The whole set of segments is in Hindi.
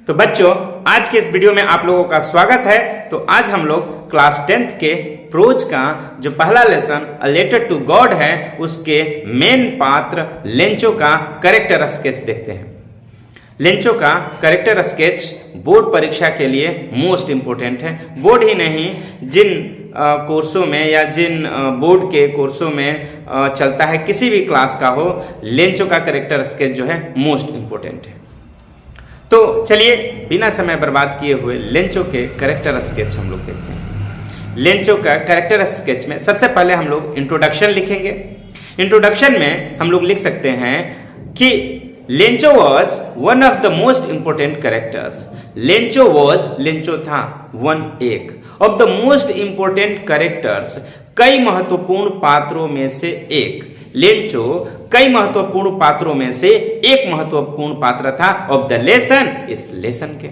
तो बच्चों, आज के इस वीडियो में आप लोगों का स्वागत है। तो आज हम लोग क्लास 10th के प्रोज का जो पहला lesson a letter to God है, उसके मेन पात्र लेंचो का कैरेक्टर स्केच देखते हैं। लेंचो का कैरेक्टर स्केच बोर्ड परीक्षा के लिए मोस्ट इम्पोर्टेंट है। बोर्ड ही नहीं, जिन कोर्सों में या जिन बोर्ड के कोर्सों में चलता है, किसी भी क्लास का हो, लेंचो का कैरेक्टर स्केच जो है मोस्ट इम्पोर्टेंट है। तो चलिए बिना समय बर्बाद किए हुए लेंचो के कैरेक्टर स्केच हम लोग देखते हैं। लेंचो का कैरेक्टर स्केच में सबसे पहले हम लोग इंट्रोडक्शन लिखेंगे। इंट्रोडक्शन में हम लोग लिख सकते हैं कि Lencho was one of the most important characters. Lencho था एक of the most important characters, कई महत्वपूर्ण पात्रों में से एक। लेंचो कई महत्वपूर्ण पात्रों में से एक महत्वपूर्ण पात्र था ऑफ द लेसन, इस लेसन के।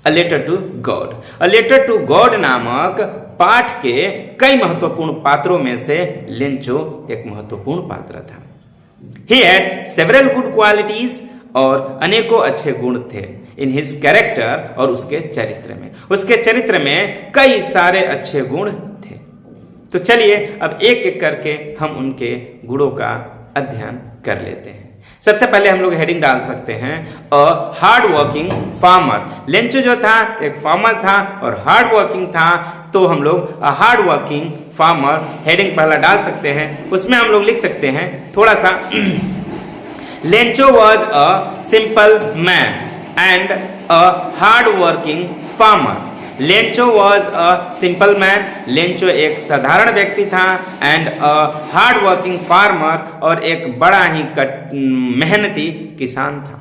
A letter to God, a letter to God नामक पाठ के कई महत्वपूर्ण पात्रों में से लेंचो एक महत्वपूर्ण पात्र था। He had several good qualities, और अनेकों अच्छे गुण थे इन हिज कैरेक्टर, और उसके चरित्र में। उसके चरित्र में कई सारे अच्छे गुण थे। तो चलिए अब एक एक करके हम उनके गुणों का अध्ययन कर लेते हैं। सबसे पहले हम लोग हेडिंग डाल सकते हैं a hard working farmer. Lencho जो था एक फार्मर था और हार्ड वर्किंग था, तो हम लोग a hard working farmer heading पहला डाल सकते हैं। उसमें हम लोग लिख सकते हैं थोड़ा सा Lencho was a simple man and a hard working farmer. Lencho was a simple man, Lencho एक साधारण व्यक्ति था, and a hard working farmer, और एक बड़ा ही मेहनती किसान था।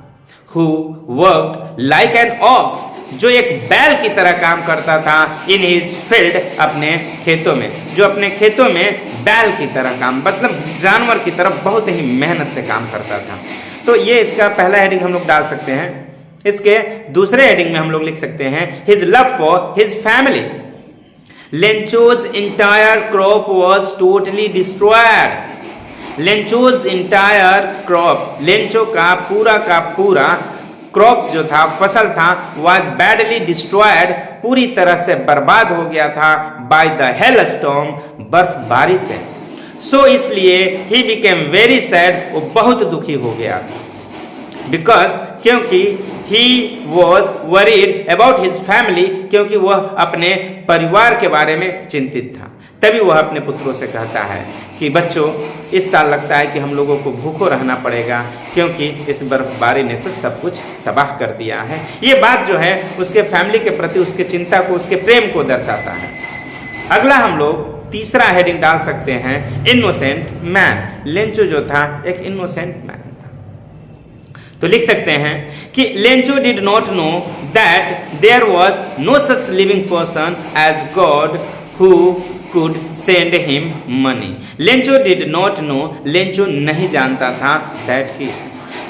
Who worked like an ox, जो एक बैल की तरह काम करता था इन हिज फील्ड, अपने खेतों में। जो अपने खेतों में बैल की तरह काम, मतलब जानवर की तरह बहुत ही मेहनत से काम करता था। तो ये इसका पहला हेडिंग हम लोग डाल सकते हैं। इसके दूसरे हेडिंग में हम लोग लिख सकते हैं his love for his family. Lencho's entire crop was totally destroyed. Lencho's entire crop, Lencho का पूरा क्रॉप जो था, फसल था, वॉज बैडली डिस्ट्रॉयड, पूरी तरह से बर्बाद हो गया था, बाय द हेल स्टॉर्म, बर्फबारी से। सो इसलिए ही बिकेम वेरी सैड, वो बहुत दुखी हो गया। बिकॉज, क्योंकि he was worried about his family, क्योंकि वह अपने परिवार के बारे में चिंतित था। तभी वह अपने पुत्रों से कहता है कि बच्चों, इस साल लगता है कि हम लोगों को भूखों रहना पड़ेगा, क्योंकि इस बर्फबारी ने तो सब कुछ तबाह कर दिया है। ये बात जो है उसके फैमिली के प्रति उसके चिंता को, उसके प्रेम को दर्शाता है। अगला हम लोग तीसरा हेडिंग डाल सकते हैं इनोसेंट मैन। लेंचो जो था एक इनोसेंट मैन था। तो लिख सकते हैं कि Lencho did not know that there was no such living person as God who could send him money. Lencho did not know, Lencho नहीं जानता था that कि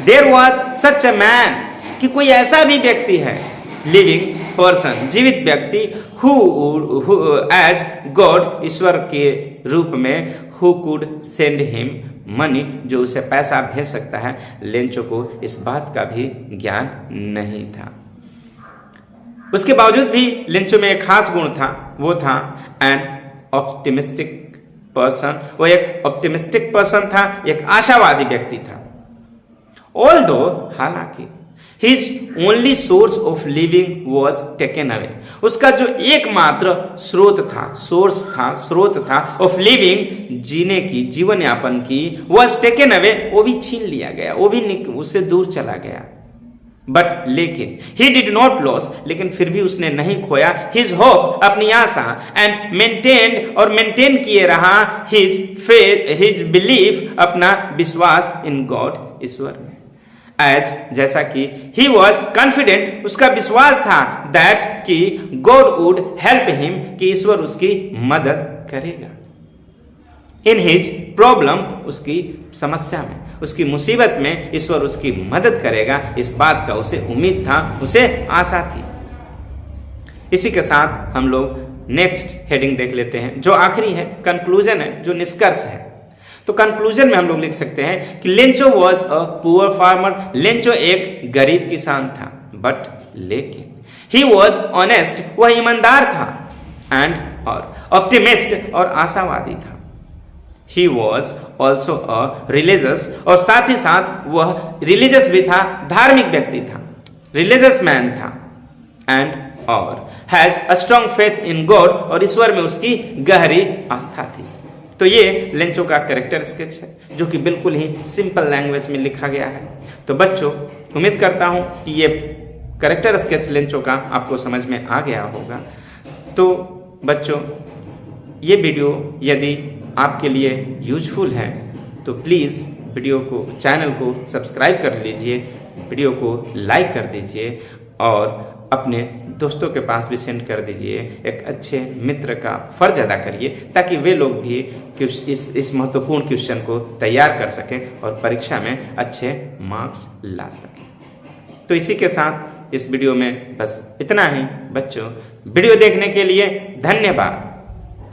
there was such a man, कि कोई ऐसा भी व्यक्ति है, living person, जीवित व्यक्ति, who as God, ईश्वर के रूप में, who could send him money, जो उसे पैसा भेज सकता है। लेंचो को इस बात का भी ज्ञान नहीं था। उसके बावजूद भी लेंचो में एक खास गुण था, वो था एन ऑप्टिमिस्टिक पर्सन। वो एक ऑप्टिमिस्टिक पर्सन था, एक आशावादी व्यक्ति था। ऑल्दो, हालांकि his only source of living was taken away, उसका जो एकमात्र स्रोत था ऑफ लिविंग, जीने की, जीवन यापन की, वॉज टेकन अवे, वो भी छीन लिया गया, वो भी उससे दूर चला गया। बट लेकिन ही डिड नॉट लॉस, लेकिन फिर भी उसने नहीं खोया हिज होप, अपनी आशा, एंड मेंटेन्ड, और मेंटेन किए रहा हिज फेथ, हिज बिलीफ, अपना विश्वास इन गॉड, ईश्वर में। एज, जैसा कि ही वॉज कॉन्फिडेंट, उसका विश्वास था, दैट कि गॉड वुड हेल्प हिम, कि ईश्वर उसकी मदद करेगा। इन हिज प्रॉब्लम, उसकी समस्या में, उसकी मुसीबत में ईश्वर उसकी मदद करेगा, इस बात का उसे उम्मीद था, उसे आशा थी। इसी के साथ हम लोग नेक्स्ट हेडिंग देख लेते हैं, जो आखिरी है, कंक्लूजन है, जो निष्कर्ष है। तो कंक्लूजन में हम लोग लिख सकते हैं कि Lencho was a poor farmer. Lencho एक गरीब किसान था। बट लेकिन ही वॉज ऑनेस्ट, वह ईमानदार था, एंड और ऑप्टिमिस्ट और आशावादी था। He was also a religious, और साथ ही साथ वह रिलीजियस भी था, धार्मिक व्यक्ति था, रिलीजियस मैन था, एंड और has a strong faith in God, और ईश्वर में उसकी गहरी आस्था थी। तो ये लेंचो का कैरेक्टर स्केच है जो कि बिल्कुल ही सिंपल लैंग्वेज में लिखा गया है। तो बच्चों, उम्मीद करता हूँ कि ये कैरेक्टर स्केच लेंचो का आपको समझ में आ गया होगा। तो बच्चों, ये वीडियो यदि आपके लिए यूजफुल है तो प्लीज़ वीडियो को, चैनल को सब्सक्राइब कर लीजिए, वीडियो को लाइक कर दीजिए और अपने दोस्तों के पास भी सेंड कर दीजिए। एक अच्छे मित्र का फर्ज अदा करिए ताकि वे लोग भी इस महत्वपूर्ण क्वेश्चन को तैयार कर सकें और परीक्षा में अच्छे मार्क्स ला सकें। तो इसी के साथ इस वीडियो में बस इतना ही बच्चों। वीडियो देखने के लिए धन्यवाद।